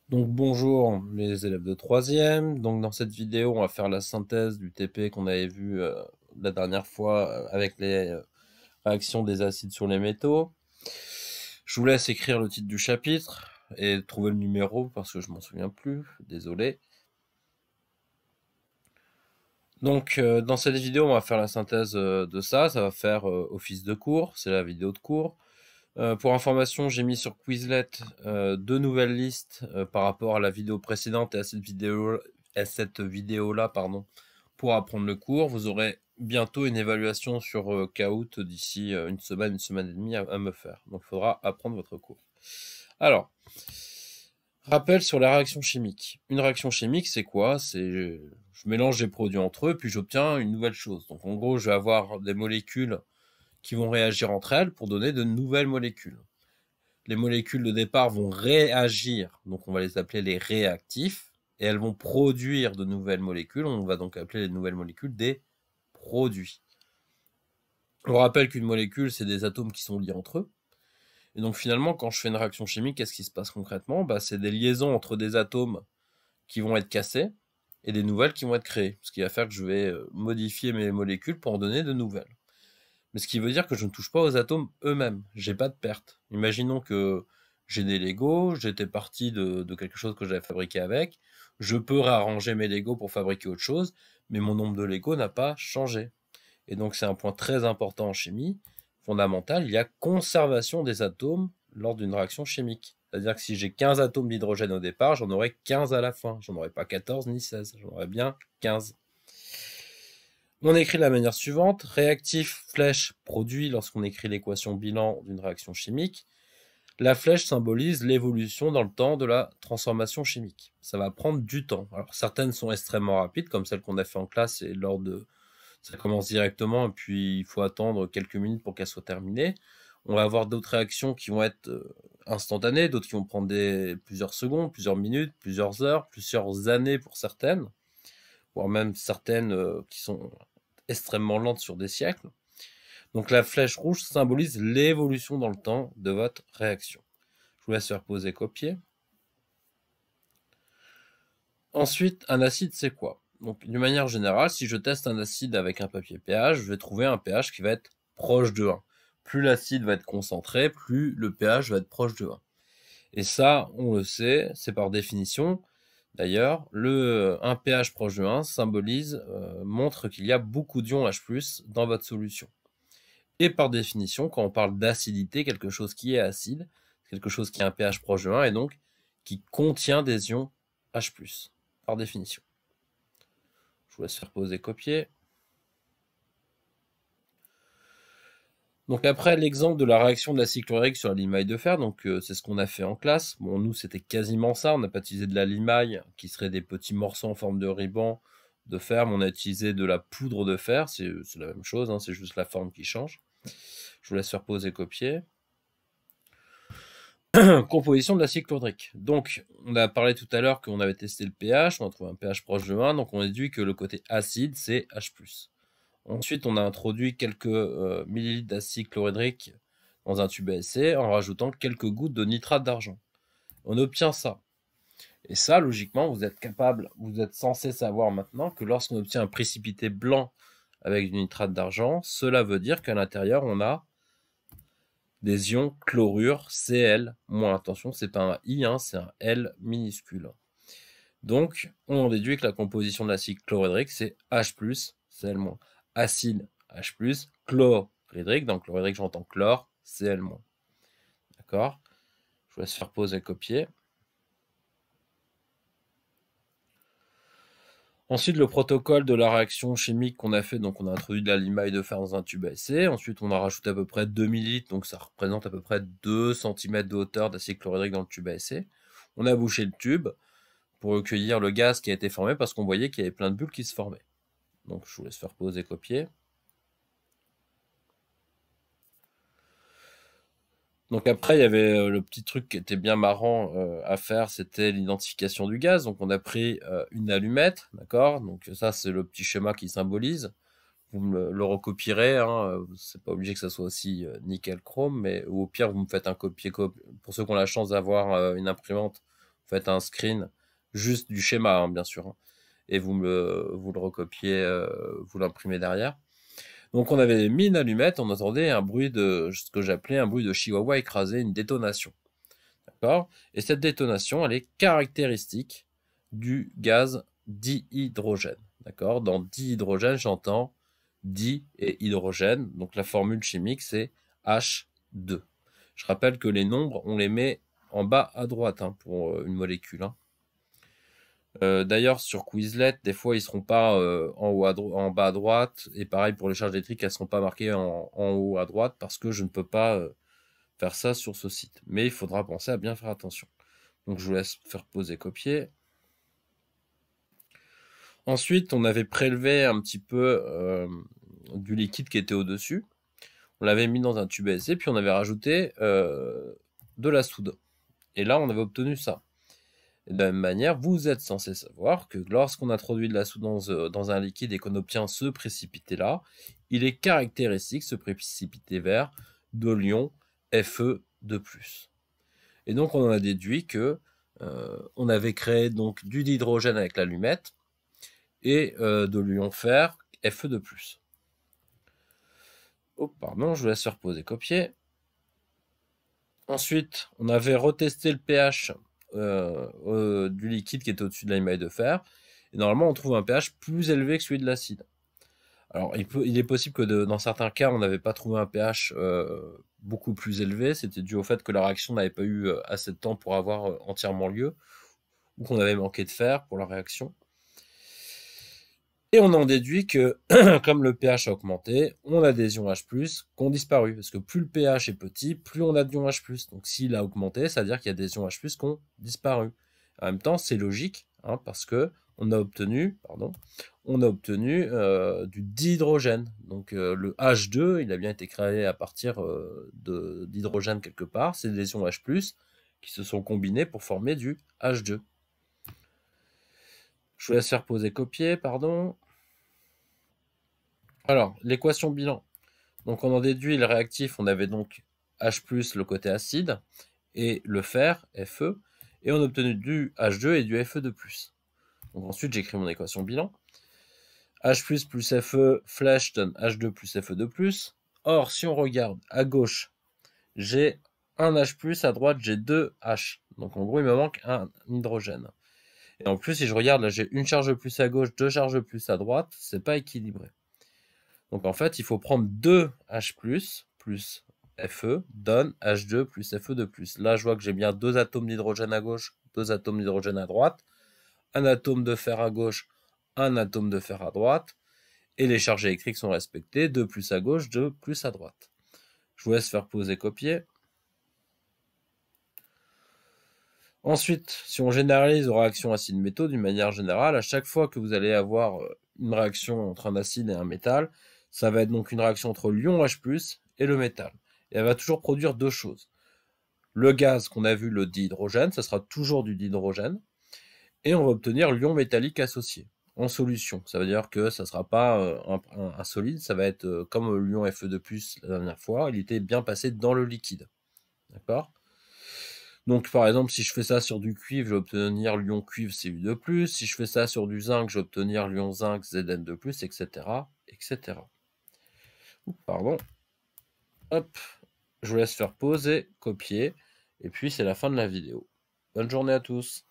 Donc bonjour les élèves de troisième. Donc dans cette vidéo, on va faire la synthèse du TP qu'on avait vu la dernière fois avec les réactions des acides sur les métaux. Je vous laisse écrire le titre du chapitre et trouver le numéro parce que je m'en souviens plus. Désolé. Donc dans cette vidéo, on va faire la synthèse de ça. Ça va faire office de cours. C'est la vidéo de cours. Pour information, j'ai mis sur Quizlet deux nouvelles listes par rapport à la vidéo précédente et à cette vidéo-là, pardon, pour apprendre le cours. Vous aurez bientôt une évaluation sur Kahoot d'ici une semaine et demie à me faire. Donc il faudra apprendre votre cours. Alors, rappel sur la réaction chimique. Une réaction chimique, c'est quoi? Je mélange des produits entre eux, puis j'obtiens une nouvelle chose. Donc en gros, je vais avoir des molécules qui vont réagir entre elles pour donner de nouvelles molécules. Les molécules de départ vont réagir, donc on va les appeler les réactifs, et elles vont produire de nouvelles molécules, on va donc appeler les nouvelles molécules des produits. On rappelle qu'une molécule, c'est des atomes qui sont liés entre eux, et donc finalement, quand je fais une réaction chimique, qu'est-ce qui se passe concrètement? C'est des liaisons entre des atomes qui vont être cassés, et des nouvelles qui vont être créées, ce qui va faire que je vais modifier mes molécules pour en donner de nouvelles. Mais ce qui veut dire que je ne touche pas aux atomes eux-mêmes. J'ai pas de perte. Imaginons que j'ai des Legos, j'étais parti de quelque chose que j'avais fabriqué avec. Je peux réarranger mes Legos pour fabriquer autre chose, mais mon nombre de Legos n'a pas changé. Et donc c'est un point très important en chimie, fondamental. Il y a conservation des atomes lors d'une réaction chimique. C'est-à-dire que si j'ai 15 atomes d'hydrogène au départ, j'en aurai 15 à la fin. J'en aurai pas 14 ni 16, j'en aurai bien 15. On écrit de la manière suivante, réactif, flèche, produit lorsqu'on écrit l'équation bilan d'une réaction chimique. La flèche symbolise l'évolution dans le temps de la transformation chimique. Ça va prendre du temps. Alors certaines sont extrêmement rapides, comme celles qu'on a fait en classe, et ça commence directement, et puis il faut attendre quelques minutes pour qu'elle soit terminée. On va avoir d'autres réactions qui vont être instantanées, d'autres qui vont prendre plusieurs secondes, plusieurs minutes, plusieurs heures, plusieurs années pour certaines, voire même certaines qui sont extrêmement lente sur des siècles. Donc la flèche rouge symbolise l'évolution dans le temps de votre réaction. Je vous laisse faire poser copier. Ensuite, un acide, c'est quoi? Donc d'une manière générale, si je teste un acide avec un papier pH, je vais trouver un pH qui va être proche de 1. Plus l'acide va être concentré, plus le pH va être proche de 1. Et ça, on le sait, c'est par définition. D'ailleurs, un pH proche de 1 montre qu'il y a beaucoup d'ions H+, dans votre solution. Et par définition, quand on parle d'acidité, quelque chose qui est acide, quelque chose qui a un pH proche de 1 et donc qui contient des ions H+, par définition. Je vous laisse faire poser copier. Donc après, l'exemple de la réaction de l'acide chlorhydrique sur la limaille de fer, donc c'est ce qu'on a fait en classe. Bon, nous, c'était quasiment ça. On n'a pas utilisé de la limaille, qui serait des petits morceaux en forme de ruban de fer, mais on a utilisé de la poudre de fer. C'est la même chose, hein, c'est juste la forme qui change. Je vous laisse faire poser copier. Composition de l'acide chlorhydrique. Donc, on a parlé tout à l'heure qu'on avait testé le pH, on a trouvé un pH proche de 1, donc on déduit que le côté acide, c'est H+. Ensuite, on a introduit quelques millilitres d'acide chlorhydrique dans un tube à essai en rajoutant quelques gouttes de nitrate d'argent. On obtient ça. Et ça, logiquement, vous êtes censé savoir maintenant que lorsqu'on obtient un précipité blanc avec du nitrate d'argent, cela veut dire qu'à l'intérieur, on a des ions chlorure Cl-. Attention, c'est pas un I, hein, c'est un L minuscule. Donc, on déduit que la composition de l'acide chlorhydrique, c'est H+, Cl-. Acide H+, chlorhydrique, donc chlorhydrique, j'entends chlore, Cl-. D'accord? Je vous laisse faire pause et copier. Ensuite, le protocole de la réaction chimique qu'on a fait, donc on a introduit de la limaille de fer dans un tube à essai. Ensuite, on a rajouté à peu près 2 ml, donc ça représente à peu près 2 cm de hauteur d'acide chlorhydrique dans le tube à essai. On a bouché le tube pour recueillir le gaz qui a été formé parce qu'on voyait qu'il y avait plein de bulles qui se formaient. Donc je vous laisse faire pause et copier. Donc après, il y avait le petit truc qui était bien marrant à faire, c'était l'identification du gaz. Donc on a pris une allumette, d'accord? Donc ça, c'est le petit schéma qui symbolise. Vous me le recopierez, hein, c'est pas obligé que ça soit aussi nickel chrome, mais ou au pire, vous me faites un copier-copier. Pour ceux qui ont la chance d'avoir une imprimante, faites un screen juste du schéma, hein, bien sûr, hein, et vous le recopiez, vous l'imprimez derrière. Donc on avait mis une allumette, on entendait un bruit de ce que j'appelais un bruit de chihuahua écrasé, une détonation. D'accord? Et cette détonation, elle est caractéristique du gaz dihydrogène. D'accord? Dans dihydrogène, j'entends di et hydrogène. Donc la formule chimique, c'est H2. Je rappelle que les nombres, on les met en bas à droite, hein, pour une molécule, hein. D'ailleurs, sur Quizlet, des fois, ils seront pas en bas à droite. Et pareil pour les charges électriques, elles seront pas marquées en haut à droite parce que je ne peux pas faire ça sur ce site. Mais il faudra penser à bien faire attention. Donc, je vous laisse faire poser, copier. Ensuite, on avait prélevé un petit peu du liquide qui était au-dessus. On l'avait mis dans un tube à essai, puis on avait rajouté de la soude. Et là, on avait obtenu ça. Et de la même manière, vous êtes censé savoir que lorsqu'on introduit de la soude dans un liquide et qu'on obtient ce précipité-là, il est caractéristique, ce précipité vert, de l'ion Fe2+. Et donc, on en a déduit que on avait créé donc du dihydrogène avec l'allumette et de l'ion fer Fe2+. Oh, pardon, je vous laisse faire poser, copier. Ensuite, on avait retesté le pH du liquide qui était au-dessus de l'émail de fer. Et normalement, on trouve un pH plus élevé que celui de l'acide. Alors, il est possible que dans certains cas, on n'avait pas trouvé un pH beaucoup plus élevé. C'était dû au fait que la réaction n'avait pas eu assez de temps pour avoir entièrement lieu, ou qu'on avait manqué de fer pour la réaction. Et on en déduit que, comme le pH a augmenté, on a des ions H+, qui ont disparu. Parce que plus le pH est petit, plus on a d'ions H+. Donc s'il a augmenté, ça veut dire qu'il y a des ions H+, qui ont disparu. En même temps, c'est logique, hein, parce que on a obtenu du dihydrogène. Donc le H2, il a bien été créé à partir d'hydrogène quelque part. C'est des ions H+, qui se sont combinés pour former du H2. Je vous laisse faire poser, copier, pardon. Alors, l'équation bilan. Donc, on en déduit le réactif, on avait donc H+, le côté acide, et le fer, Fe, et on a obtenu du H2 et du Fe2+. Donc ensuite, j'écris mon équation bilan. H+, plus Fe, flèche donne H2 plus Fe2+. Or, si on regarde à gauche, j'ai un H+, à droite, j'ai 2 H. Donc en gros, il me manque un hydrogène. Et en plus, si je regarde, là, j'ai une charge plus à gauche, 2 charges plus à droite, c'est pas équilibré. Donc en fait, il faut prendre 2 H+, plus Fe, donne H2 plus Fe2+. Là, je vois que j'ai bien 2 atomes d'hydrogène à gauche, 2 atomes d'hydrogène à droite, un atome de fer à gauche, un atome de fer à droite, et les charges électriques sont respectées, 2 plus à gauche, 2 plus à droite. Je vous laisse faire poser, copier. Ensuite, si on généralise aux réactions acide-métaux, d'une manière générale, à chaque fois que vous allez avoir une réaction entre un acide et un métal, ça va être donc une réaction entre l'ion H+, et le métal. Et elle va toujours produire deux choses. Le gaz qu'on a vu, le dihydrogène, ça sera toujours du dihydrogène, et on va obtenir l'ion métallique associé en solution. Ça veut dire que ça ne sera pas un solide, ça va être comme l'ion Fe2+, la dernière fois, il était bien passé dans le liquide. D'accord ? Donc par exemple, si je fais ça sur du cuivre, je vais obtenir l'ion cuivre Cu2+. Si je fais ça sur du zinc, je vais obtenir l'ion zinc Zn2+, etc. etc. Pardon. Hop. Je vous laisse faire poser, copier. Et puis c'est la fin de la vidéo. Bonne journée à tous.